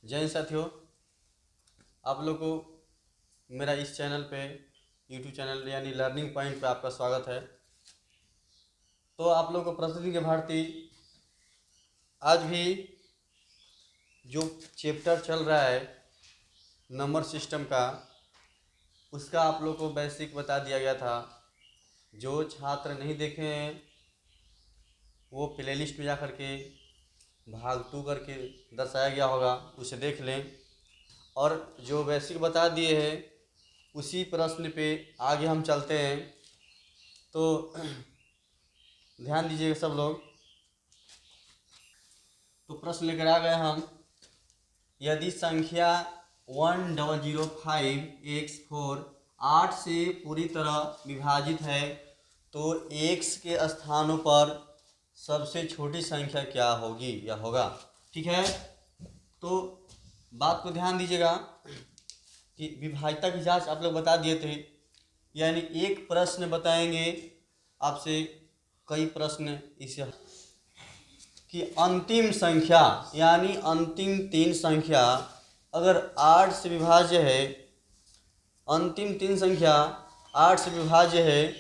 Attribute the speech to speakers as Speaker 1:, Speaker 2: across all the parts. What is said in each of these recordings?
Speaker 1: जय हिंद साथियों, आप लोग को मेरा इस चैनल पे यूट्यूब चैनल यानी लर्निंग पॉइंट पे आपका स्वागत है। तो आप लोग को प्रतिदिन के भारती आज भी जो चैप्टर चल रहा है नंबर सिस्टम का, उसका आप लोग को बेसिक बता दिया गया था। जो छात्र नहीं देखे हैं वो प्लेलिस्ट में जा कर के भाग 2 करके दर्शाया गया होगा, उसे देख लें। और जो बेसिक बता दिए हैं उसी प्रश्न पे आगे हम चलते हैं। तो ध्यान दीजिएगा सब लोग। तो प्रश्न लेकर आ गए हम। यदि संख्या 1005x4 8 से पूरी तरह विभाजित है तो x के स्थानों पर सबसे छोटी संख्या क्या होगी या होगा। ठीक है, तो बात को ध्यान दीजिएगा कि विभाज्यता की जांच आप लोग बता दिए थे, यानी एक प्रश्न बताएंगे आपसे, कई प्रश्न इसे कि अंतिम संख्या यानी अंतिम 3 संख्या अगर 8 से विभाज्य है, अंतिम 3 संख्या 8 से विभाज्य है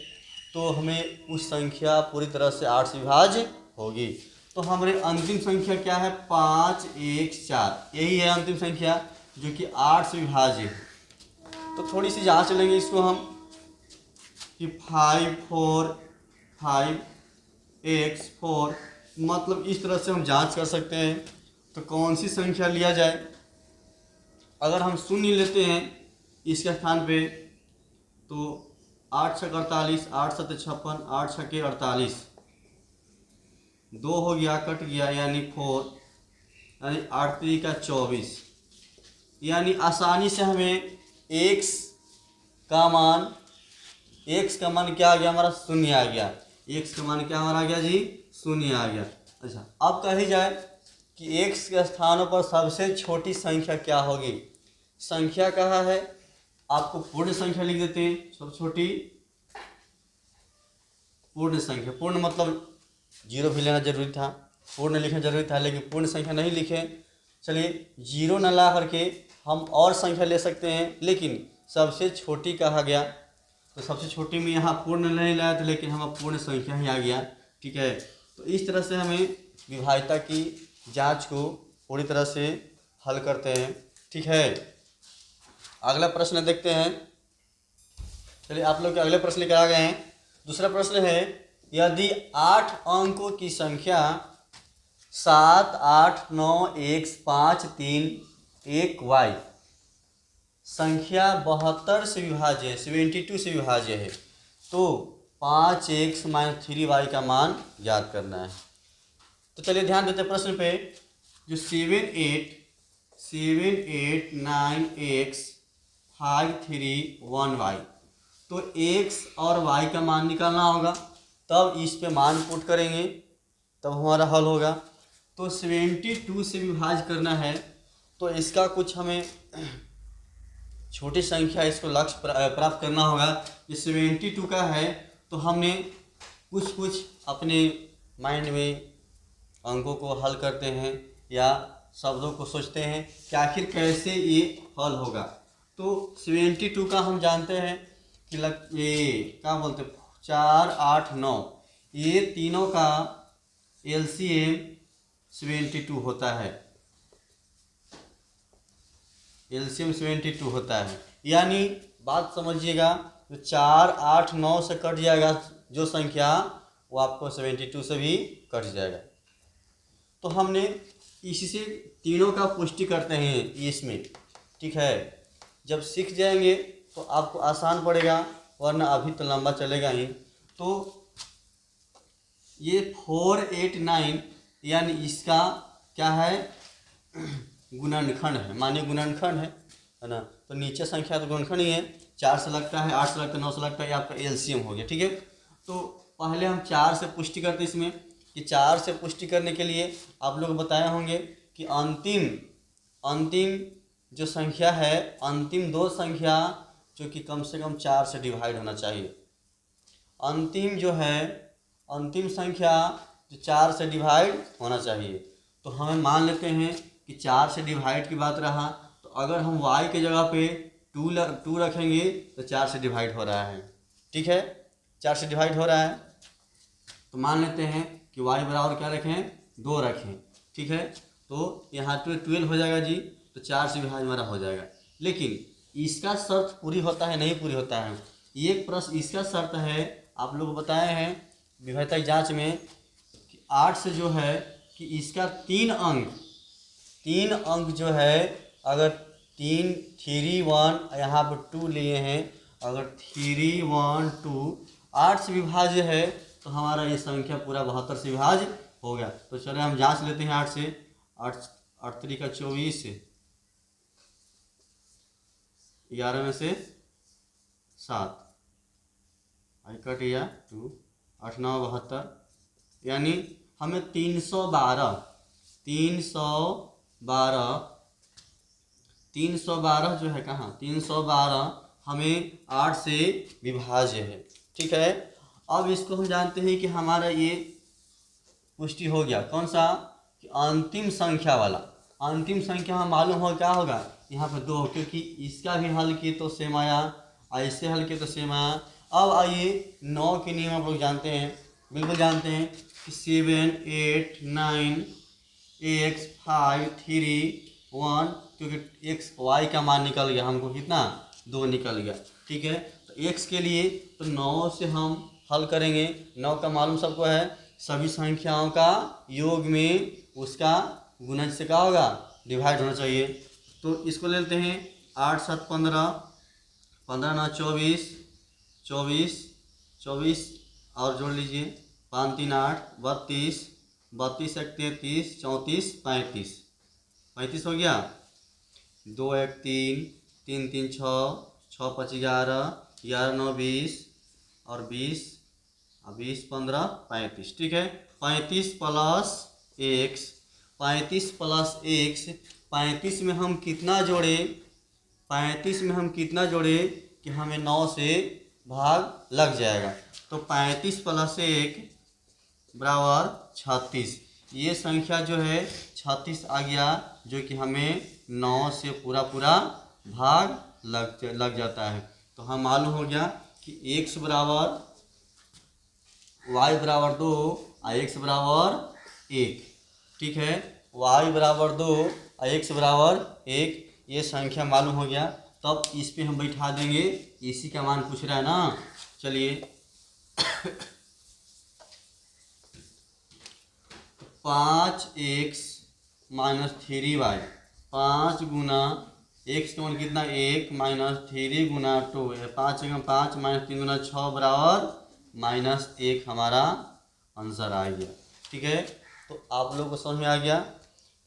Speaker 1: तो हमें उस संख्या पूरी तरह से 8 से विभाज्य होगी। तो हमारे अंतिम संख्या क्या है? 5 1 4, यही है अंतिम संख्या जो कि 8 से विभाज्य है। तो थोड़ी सी जांच लेंगे इसको हम कि 5 4 5 x4, मतलब इस तरह से हम जांच कर सकते हैं। तो कौन सी संख्या लिया जाए? अगर हम शून्य लेते हैं इसके स्थान पे तो 8 छक 48, 8 7 56, 8 छके 48, 2 हो गया, कट गया यानी 4, यानी 8 3 का 24, यानी आसानी से हमें x का मान क्या आ गया? हमारा शून्य आ गया। x का मान क्या हमारा आ गया जी? शून्य आ गया। अच्छा, अब कही जाए कि x के स्थानों पर सबसे छोटी संख्या क्या होगी। संख्या कहाँ है? आपको पूर्ण संख्या लिख देते हैं। सबसे छोटी पूर्ण संख्या, पूर्ण मतलब 0 भी लेना जरूरी था, पूर्ण लिखना जरूरी था, लेकिन पूर्ण संख्या नहीं लिखे। चलिए 0 न ला करके हम और संख्या ले सकते हैं, लेकिन सबसे छोटी कहा गया तो सबसे छोटी में यहाँ पूर्ण नहीं लाया था, लेकिन हम पूर्ण संख्या ही आ गया। ठीक है, तो इस तरह से हमें विभाज्यता की जांच को पूरी तरह से हल करते हैं। ठीक है, अगला प्रश्न देखते हैं। चलिए आप लोग के अगले प्रश्न लेकर आ गए हैं। दूसरा प्रश्न है, यदि 8 अंकों की संख्या 7 8 9 x 5 3 1 y संख्या 72 से विभाज्य है, 72 से विभाज्य है, तो 5x - 3y का मान ज्ञात करना है। तो चलिए ध्यान देते हैं प्रश्न पे। जो 7 8 9 x 5 3 1 y, तो x और y का मान निकालना होगा, तब इस पे मान पुट करेंगे तब हमारा हल होगा। तो 72 से विभाज्य करना है, तो इसका कुछ हमें छोटी संख्या इसको लक्ष्य प्राप्त करना होगा। ये 72 का है, तो हमने कुछ अपने माइंड में अंकों को हल करते हैं या शब्दों को सोचते हैं कि आखिर कैसे ये हल होगा। तो 72 का हम जानते हैं कि ये क्या बोलते हैं, 4 8 9, ये तीनों का LCM 72 होता है। LCM 72 होता है, यानी बात समझिएगा, जो 4 8 9 से कट जाएगा जो संख्या, वो आपको 72 से भी कट जाएगा। तो हमने इसी से तीनों का पुष्टि करते हैं इसमें। ठीक है, जब सीख जाएंगे तो आपको आसान पड़ेगा, वरना अभी तो लंबा चलेगा ही। तो ये 4 8 9, यानी इसका क्या है? गुणनखंड है, मानिए गुणनखंड है ना। तो नीचे संख्या तो गुणनखंड ही है, 4 से लगता है, 8 से लगता है, 9 से लगता है, ये आपका LCM हो गया। ठीक है, तो पहले हम 4 से पुष्टि करते हैं इसमें कि 4 से पुष्टि करने के लिए आप लोग बताए होंगे कि अंतिम जो संख्या है, अंतिम 2 संख्या जो कि कम से कम 4 से डिवाइड होना चाहिए। अंतिम जो है, अंतिम संख्या जो 4 से डिवाइड होना चाहिए। तो हमें मान लेते हैं कि 4 से डिवाइड की बात रहा, तो अगर हम y के जगह पे 2 रखेंगे तो 4 से डिवाइड हो रहा है। ठीक है, 4 से डिवाइड हो रहा है, तो मान लेते हैं कि y बराबर क्या रखें, 2 रखें। ठीक है, तो यहाँ 12 हो जाएगा जी, तो 4 से विभाज्य हमारा हो जाएगा। लेकिन इसका शर्त पूरी होता है, नहीं पूरी होता है। एक प्रश्न इसका शर्त है, आप लोग बताए हैं विभाज्यता की जांच में कि 8 से जो है कि इसका 3 अंक जो है, अगर 3 1 यहाँ पर 2 लिए हैं, अगर 3 1 2 8 से विभाज्य है तो हमारा ये संख्या पूरा 72 से विभाज्य हो गया। तो चलिए हम जांच लेते हैं 8 से। 8 3 का 24, 11 में से 7 कट गया 2, 8 9 72, यानी हमें 312 जो है, कहाँ 312 हमें 8 से विभाज्य है। ठीक है, अब इसको हम जानते हैं कि हमारा ये पुष्टि हो गया, कौन सा, कि अंतिम संख्या वाला। अंतिम संख्या हमें मालूम हो क्या होगा, यहाँ पर 2, क्योंकि इसका भी हल किए तो सेम आया, ऐसे हल किए तो सेम आया। अब आइए 9 के नियम आप लोग जानते हैं, बिल्कुल जानते हैं कि 7 8 9 x 5 3 1, क्योंकि x y का मान निकल गया हमको, कितना 2 निकल गया। ठीक है, तो x के लिए तो 9 से हम हल करेंगे। 9 का मालूम सबको है, सभी संख्याओं का योग में उसका गुणज से क्या होगा, डिवाइड होना चाहिए। तो इसको ले लेते हैं 8 7 15, 15 9 24, 24 और जोड़ लीजिए 5 3 8 32, 32 1 33, 34 35, 35 हो गया। 2 1 3, 3 3 6, 6 5 11, 11 9 20 और 20 15 35। ठीक है, 35 प्लस x, 35 प्लस x, 35 में हम कितना जोड़े, 35 में हम कितना जोड़े कि हमें 9 से भाग लग जाएगा। तो 35 प्लस 1 बराबर 36। ये संख्या जो है 36 आ गया, जो कि हमें 9 से पूरा भाग लग जाता है। तो हम मालूम हो गया कि x बराबर y बराबर 2 और x बराबर 1। ठीक है, y बराबर 2 और x बराबर 1, ये संख्या मालूम हो गया। तब इस पे हम बैठा देंगे, इसी का मान पूछ रहा है ना। चलिए 5x माइनस 3y, 5 गुना x का मान कितना 1 माइनस 3 गुना 2 है, 5 माइनस 3 गुना 6 बराबर -1 हमारा आंसर आ गया। ठीक है, तो आप लोगों को समझ में आ गया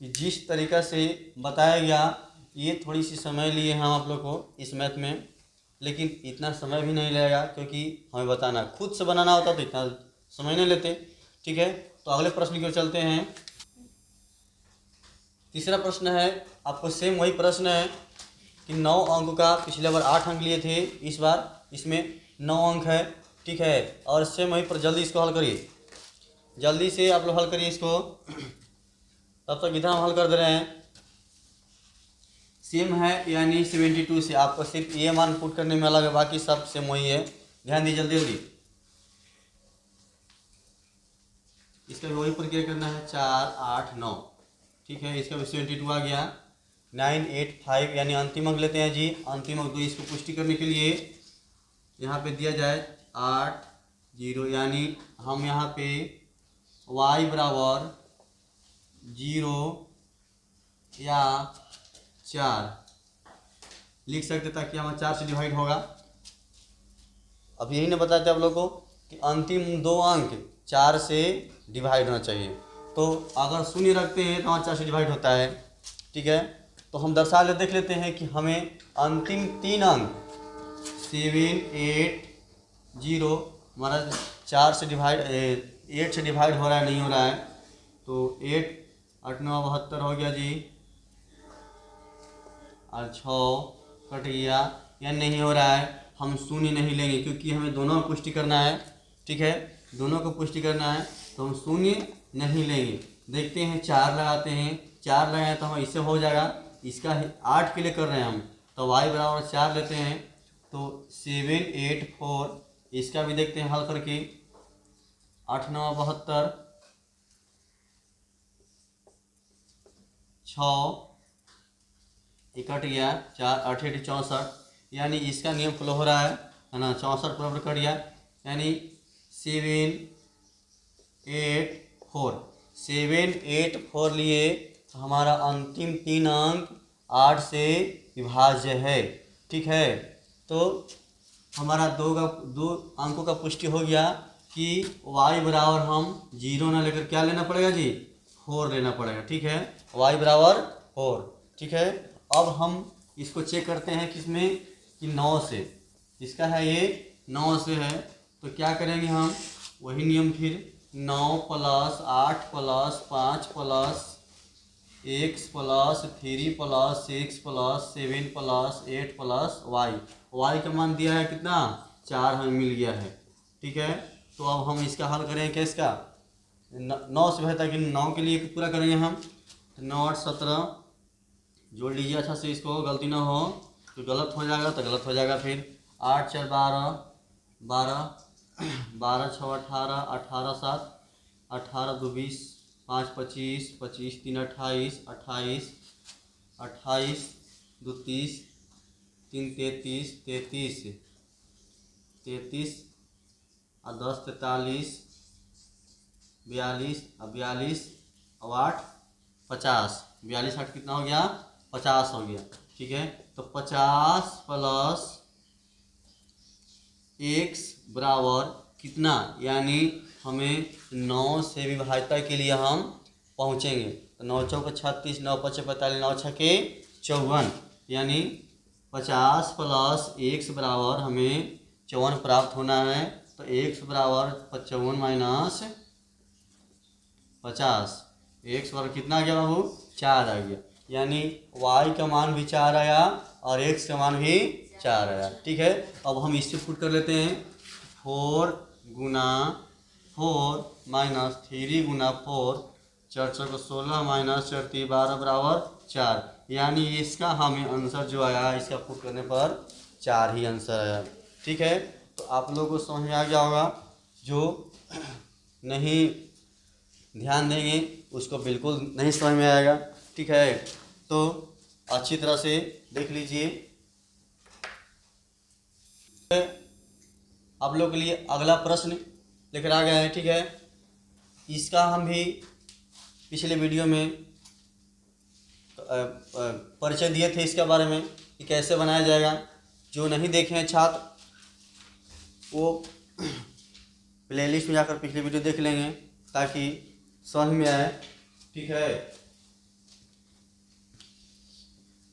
Speaker 1: कि जिस तरीक़ा से बताया गया, ये थोड़ी सी समय लिए हम आप लोग को इस मैथ में, लेकिन इतना समय भी नहीं लगेगा क्योंकि हमें बताना, खुद से बनाना होता तो इतना समय नहीं लेते। ठीक है, तो अगले प्रश्न की ओर चलते हैं। तीसरा प्रश्न है, आपको सेम वही प्रश्न है कि 9 अंक का, पिछले बार 8 अंक लिए थे, इस बार इसमें 9 अंक है। ठीक है, और सेम वही पर जल्दी इसको हल करिए, जल्दी से आप लोग हल करिए इसको। तब तक इधर हम हल कर दे रहे हैं। सेम है, यानी 72 से आपको सिर्फ ये मान पुट करने में अलग है, बाकी सब सेम वही है। ध्यान दीजिए जल्दी जल्दी, इसका भी वही प्रक्रिया करना है, 4 8 9। ठीक है, इसका भी 72 आ गया। 9 8 5, यानी अंतिम अंक लेते हैं जी, अंतिम अंक 2। इसको पुष्टि करने के लिए यहाँ पे दिया जाए 8 0, यानी हम यहाँ पे y बराबर 0 या 4 लिख सकते, ताकि हमारा 4 से डिवाइड होगा। अब यही नहीं बताते आप लोगों को कि अंतिम 2 अंक 4 से डिवाइड होना चाहिए। तो अगर शून्य रखते हैं तो हमारा 4 से डिवाइड होता है। ठीक है, तो हम दर्शा ले देख लेते हैं कि हमें अंतिम 3 अंक 7 8 0 हमारा 4 से डिवाइड 8 से डिवाइड हो रहा है, नहीं हो रहा है। तो 8 8 9 72 हो गया जी, और 6 कट गया, या नहीं हो रहा है। हम शून्य नहीं लेंगे क्योंकि हमें दोनों को पुष्टि करना है। ठीक है, दोनों को पुष्टि करना है, तो हम शून्य नहीं लेंगे। देखते हैं 4 लगाते हैं, 4 लगाए तो हम इससे हो जाएगा, इसका 8 के लिए कर रहे हैं हम, तो y बराबर 4 लेते हैं। तो 7 8 4, इसका भी देखते हैं हल करके। 8 9 72, 6 कट गया, 4 8 8 64, यानी इसका नियम फॉलो हो रहा है ना। 64 बराबर कट गया, यानी 7 8 4, 7 8 4 लिए तो हमारा अंतिम 3 अंक 8 से विभाज्य है। ठीक है, तो हमारा दो अंकों का पुष्टि हो गया कि y बराबर हम 0 ना लेकर क्या लेना पड़ेगा जी, 4 लेना पड़ेगा। ठीक है, y बराबर 4। ठीक है, अब हम इसको चेक करते हैं किसमें, कि 9 से। इसका है ये 9 से है, तो क्या करेंगे हम, वही नियम फिर 9 + 8 + 5 + x + 3 + 6 + 7 + 8 + y का मान दिया है कितना, 4 हमें मिल गया है। ठीक है, तो अब हम इसका हल करेंगे कैसे का, 9 से बेहतर कि 9 के लिए पूरा करेंगे हम। 9 8 17 जोड़ लीजिए अच्छा से, इसको गलती ना हो, तो गलत हो जाएगा तो गलत हो जाएगा फिर। 8 4 12 12, 12 6 18, 18 7 18 2 20, 5 25, 25 3 28, 28 28 2 30, 3 33, 33 33 और 10 43, 42 और 42 और 8 50, 42 8 कितना हो गया, 50 हो गया। ठीक है, तो 50 + x बराबर कितना, यानी हमें 9 से विभाज्यता के लिए हम पहुँचेंगे। तो 9 चौक 36, 9 5 45, 9 6 54, यानी 50 + x बराबर हमें 54 प्राप्त होना है। तो x बराबर 55 - 50, x बराबर कितना आ गया बाबू, 4 आ गया, यानी y का मान भी 4 आया और x का मान भी 4 आया। ठीक है, अब हम इससे पुट कर लेते हैं, 4 × 4 - 3 × 4, 4 4 16 - 4 3 12 बराबर 4, यानी इसका हमें आंसर जो आया, इसका पुट करने पर 4 ही आंसर आया। ठीक है, तो आप लोगों को समझ में आ गया होगा, जो नहीं ध्यान देंगे उसको बिल्कुल नहीं समझ में आएगा। ठीक है, तो अच्छी तरह से देख लीजिए। आप लोग के लिए अगला प्रश्न लेकर आ गए हैं। ठीक है, इसका हम भी पिछले वीडियो में परिचय दिए थे इसके बारे में कि कैसे बनाया जाएगा। जो नहीं देखे हैं छात्र, वो प्लेलिस्ट में जाकर पिछली वीडियो देख लेंगे ताकि समझ में आए। ठीक है,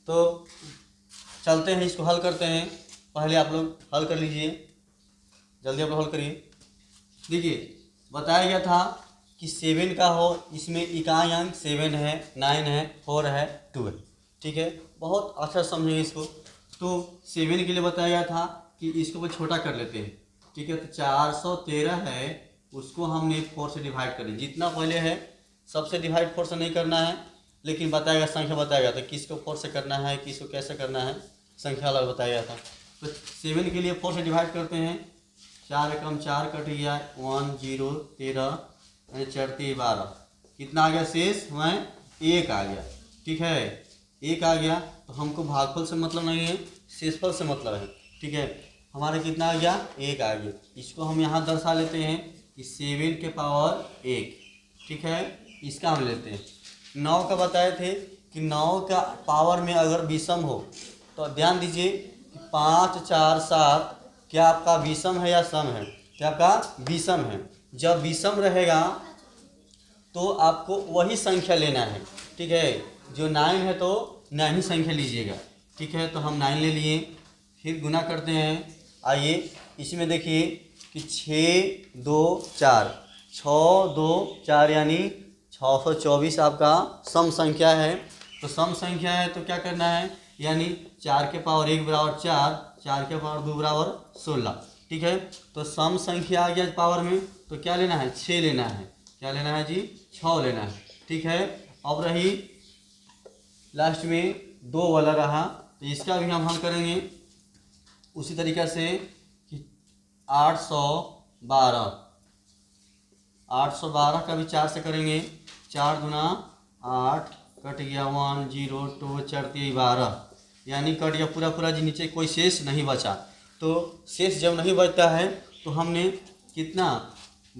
Speaker 1: तो चलते हैं, इसको हल करते हैं। पहले आप लोग हल कर लीजिए, जल्दी आप लोग हल करिए। देखिए, बताया गया था कि 7 का हो, इसमें इकाई अंक 7 है, 9 है, 4 है, 2 है। ठीक है, बहुत अच्छा समझिए इसको। तो 7 के लिए बताया गया था कि इसको वो छोटा कर लेते हैं। ठीक है, तो 413 है, उसको हमने 4 से डिवाइड कर लिया। जितना पहले है सबसे डिवाइड 4 से नहीं करना है, लेकिन बताएगा संख्या बताएगा तो किसको 4 से करना है, किसको कैसे करना है, संख्या अलग बताया गया था। तो 7 के लिए 4 से डिवाइड करते हैं। 4 एकम 4 कट गया, 1 0 13 यानी 4 3 12, कितना आ गया शेष, हमें 1 आ गया। ठीक है, 1 आ गया, तो हमको भागफल से मतलब नहीं है, शेषफल से मतलब है। ठीक है, हमारा कितना आ गया, 1 आ गया। इसको हम यहाँ दर्शा लेते हैं कि 7 के पावर 1। ठीक है, इसका हम लेते हैं। 9 का बताए थे कि 9 का पावर में अगर विषम हो तो ध्यान दीजिए कि 5 4 7 क्या आपका विषम है या सम है, क्या आपका विषम है। जब विषम रहेगा तो आपको वही संख्या लेना है। ठीक है, जो 9 है तो 9 ही संख्या लीजिएगा। ठीक है, तो हम 9 ले लिए, फिर गुना करते हैं। आइए इसमें देखिए कि 6 2 4, 6 2 4 यानी 624 आपका सम संख्या है। तो सम संख्या है तो क्या करना है, यानी 4 के पावर 1 बराबर 4, 4 के पावर 2 बराबर 16। ठीक है, तो सम संख्या आ गया पावर में, तो क्या लेना है, 6 लेना है। क्या लेना है जी, 6 लेना है। ठीक है, अब रही लास्ट में 2 वाला रहा, तो इसका भी हम हल करेंगे उसी तरीक़ा से कि 812 का भी 4 से करेंगे। 4 दूना 8, कट गया 1 0 2 4 3 12, यानी कट गया पूरा पूरा जी, नीचे कोई शेष नहीं बचा। तो शेष जब नहीं बचता है तो हमने कितना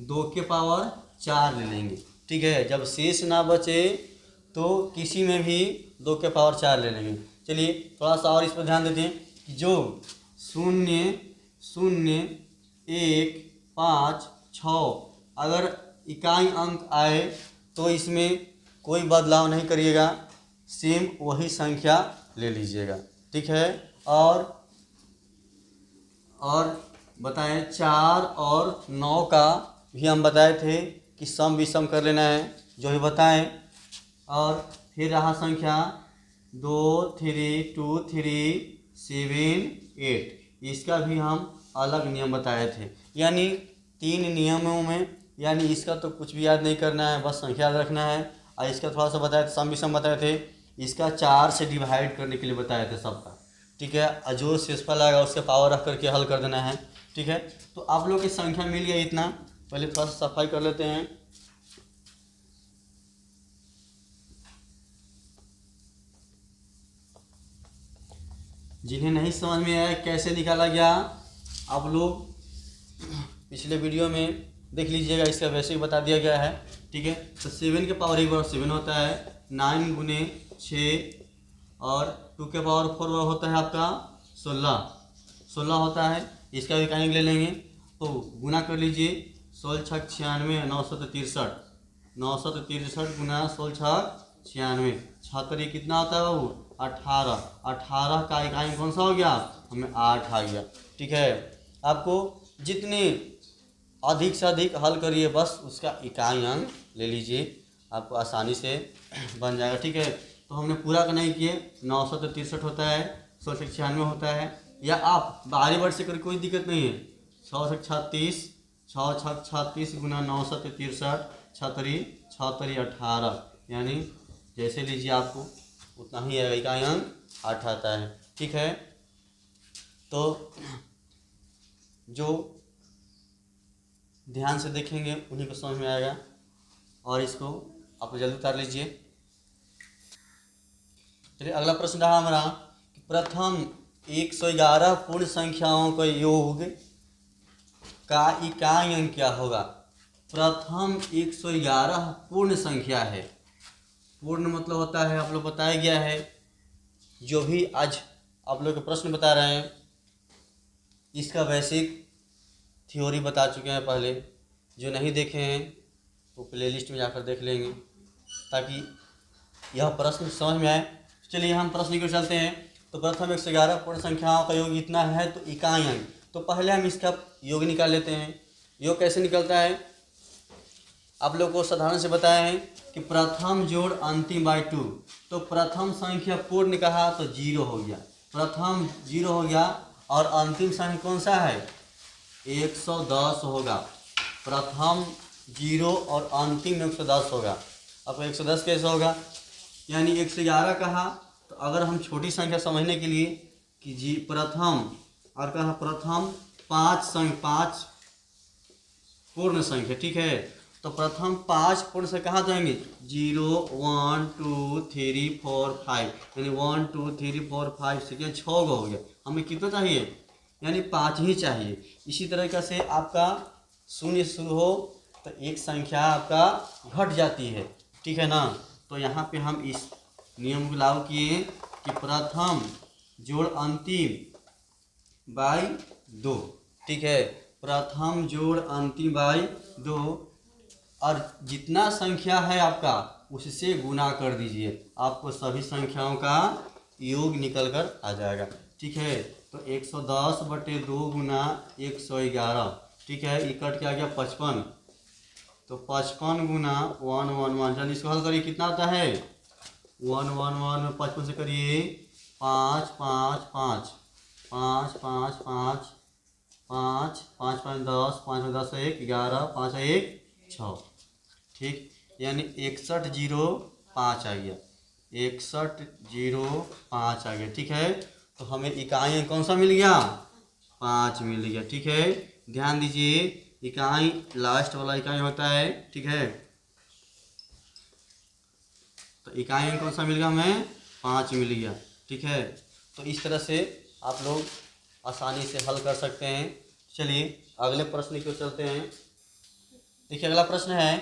Speaker 1: 2 के पावर 4 ले लेंगे। ठीक है, जब शेष ना बचे तो किसी में भी 2 के पावर 4 ले लेंगे। चलिए थोड़ा सा और इस पर ध्यान देते हैं कि जो 0 0 1 5 6 अगर इकाई अंक आए तो इसमें कोई बदलाव नहीं करिएगा, सेम वही संख्या ले लीजिएगा। ठीक है, और बताएं 4 और 9 का भी हम बताए थे कि सम विषम कर लेना है, जो भी बताएं। और फिर रहा संख्या 2 3 2 3 7 8, इसका भी हम अलग नियम बताए थे। यानी 3 नियमों में, यानी इसका तो कुछ भी याद नहीं करना है, बस संख्या याद रखना है। और इसका थोड़ा सा बताए थे, सम विषम बताए थे, इसका 4 से डिवाइड करने के लिए बताए थे सबका। ठीक है, और जो शेषफल आएगा उसके पावर रख करके हल कर देना है। ठीक है, तो आप लोग की संख्या मिल गया इतना। पहले थोड़ा सा सफाई कर लेते हैं। जिन्हें नहीं समझ में आया कैसे निकाला गया, आप लोग पिछले वीडियो में देख लीजिएगा, इसका वैसे ही बता दिया गया है। ठीक है, तो 7 के पावर 1 बार 7 होता है, 9 गुने 6, और 2 के पावर 4 बार होता है आपका 16 होता है। इसका भी कहीं ले लेंगे तो गुना कर लीजिए, 16 6 96, 963, 963 गुना 16 6 96, 6 कितना होता है बाबू 18 का इकाई कौन सा हो गया, हमें 8 आ गया। ठीक है, आपको जितने अधिक से अधिक हल करिए, बस उसका इकाई अंक ले लीजिए, आपको आसानी से बन जाएगा। ठीक है, तो हमने पूरा का नहीं किए, 963 होता है, 16 96 होता है, या आप बाहरी वर्ड से कर कोई दिक्कत नहीं है। 6 36, 6 36 गुना 963, 6 18, यानी जैसे लीजिए आपको उतना ही आएगा, इकाई अंक 8 आता है। ठीक है, तो जो ध्यान से देखेंगे उन्हीं को समझ में आएगा, और इसको आप जल्दी उतार लीजिए। चलिए अगला प्रश्न रहा हमारा कि प्रथम 111 पूर्ण संख्याओं का योग का इकाई अंक क्या होगा। प्रथम 111 पूर्ण संख्या है, पूर्ण मतलब होता है, आप लोग बताया गया है, जो भी आज आप लोग के प्रश्न बता रहे हैं इसका बेसिक थ्योरी बता चुके हैं पहले। जो नहीं देखे हैं वो प्लेलिस्ट में जाकर देख लेंगे ताकि यह प्रश्न समझ में आए। चलिए हम प्रश्न की ओर चलते हैं। तो प्रथम 111 पूर्ण संख्याओं का योग इतना है तो इकाई अंक, तो पहले हम इसका योग निकाल लेते हैं। योग कैसे निकलता है, आप लोग को साधारण से बताए हैं कि प्रथम जोड़ अंतिम बाई 2, तो प्रथम संख्या पूर्ण कहा तो 0 हो गया, प्रथम 0 हो गया, और अंतिम संख्या कौन सा है 110 होगा। प्रथम 0 और अंतिम 110 होगा। अब 110 कैसे होगा, यानी 111 कहा तो अगर हम छोटी संख्या समझने के लिए कि जी प्रथम, और कहा प्रथम 5 पूर्ण संख्या। ठीक है, तो प्रथम 5 पूर्ण से कहाँ जाएंगे 0 1 2 3 4 5, यानी 1 2 3 4 5 6 6 हो गया। हमें कितना चाहिए, यानी 5 ही चाहिए। इसी तरीक़े से आपका 0 शुरू हो तो एक संख्या आपका घट जाती है। ठीक है ना, तो यहाँ पे हम इस नियम को लागू किए कि प्रथम जोड़ अंतिम बाई 2। ठीक है, प्रथम जोड़ अंतिम बाई 2, और जितना संख्या है आपका उससे गुना कर दीजिए, आपको सभी संख्याओं का योग निकल कर आ जाएगा। ठीक है, तो 110/2 गुना 111। ठीक है, ये कट के आ गया 55, तो 55 गुना 111, चलिए इसको हल करिए, कितना आता है 111 में 55 से करिए 5 5 5 5 5 5 5 5 5 10, 5 10 1 11, 5 1 6। ठीक, यानी 6105 आ गया। 6105 आ गया। ठीक है, तो हमें इकाई अंक कौन सा मिल गया? 5 मिल गया। ठीक है, ध्यान दीजिए, इकाई लास्ट वाला इकाई होता है। ठीक है, तो इकाई अंक कौन सा मिल गया हमें? 5 मिल गया। ठीक है, तो इस तरह से आप लोग आसानी से हल कर सकते हैं। चलिए अगले प्रश्न की ओर चलते हैं। देखिए अगला प्रश्न है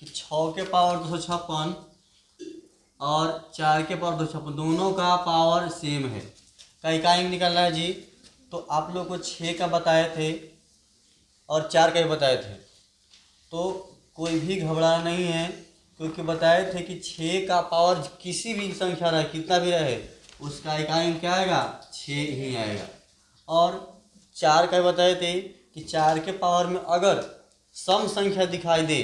Speaker 1: कि 6 के पावर 256 और 4 के पावर 256 दोनों का पावर सेम है, का इकाई अंक निकल रहा है जी। तो आप लोग को 6 का बताए थे और 4 का भी बताए थे, तो कोई भी घबराना नहीं है, क्योंकि बताए थे कि 6 का पावर किसी भी संख्या रहे, कितना भी रहे, उसका इकाई अंक क्या आएगा? 6 ही आएगा। और 4 का भी बताए थे कि 4 के पावर में अगर सम संख्या दिखाई दे,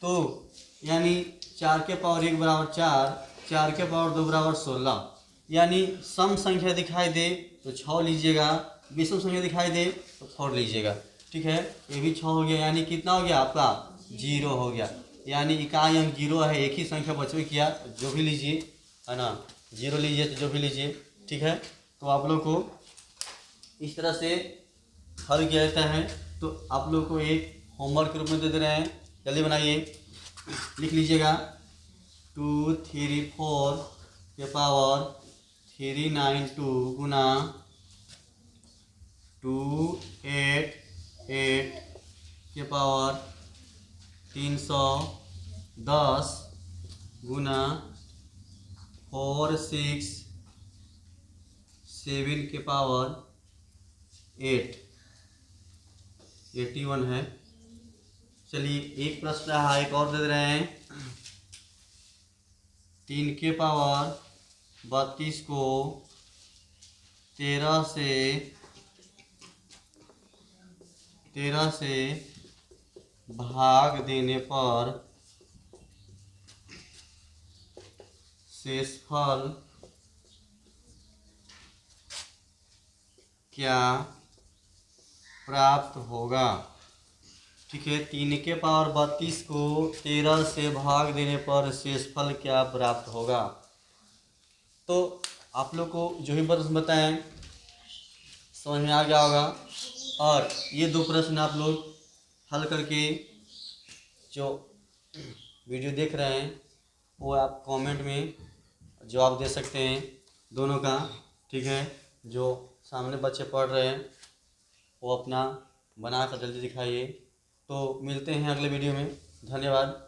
Speaker 1: तो यानी 4 के पावर 1 बराबर 4, 4 के पावर 2 बराबर 16, यानी सम संख्या दिखाई दे तो 6 लीजिएगा, विषम संख्या दिखाई दे तो 4 लीजिएगा। ठीक है, ये भी 6 हो गया, यानी कितना हो गया आपका? 0 हो गया। यानी इकाई अंक 0 है, एक ही संख्या बचबे किया, जो भी लीजिए, है ना, 0 लीजिए तो जो भी लीजिए। ठीक है, तो आप लोग को इस तरह से हल किया जाता है। तो आप लोग को एक होमवर्क के रूप में दे रहे हैं, जल्दी बनाइए, लिख लीजिएगा। 2 3 4 के पावर 392 गुना 2 8 8 के पावर 310 गुना 4 6 7 के पावर 8 81 है। चलिए एक प्रश्न रहा, एक और दे रहे हैं। 3 के पावर 32 को 13 से भाग देने पर शेषफल क्या प्राप्त होगा? ठीक है, 3 के पावर 32 को 13 से भाग देने पर शेषफल क्या प्राप्त होगा? तो आप लोग को जो भी प्रश्न बताएं समझ में आ गया होगा, और ये 2 प्रश्न आप लोग हल करके जो वीडियो देख रहे हैं वो आप कमेंट में जवाब दे सकते हैं दोनों का। ठीक है, जो सामने बच्चे पढ़ रहे हैं वो अपना बना कर जल्दी दिखाइए। तो मिलते हैं अगले वीडियो में, धन्यवाद।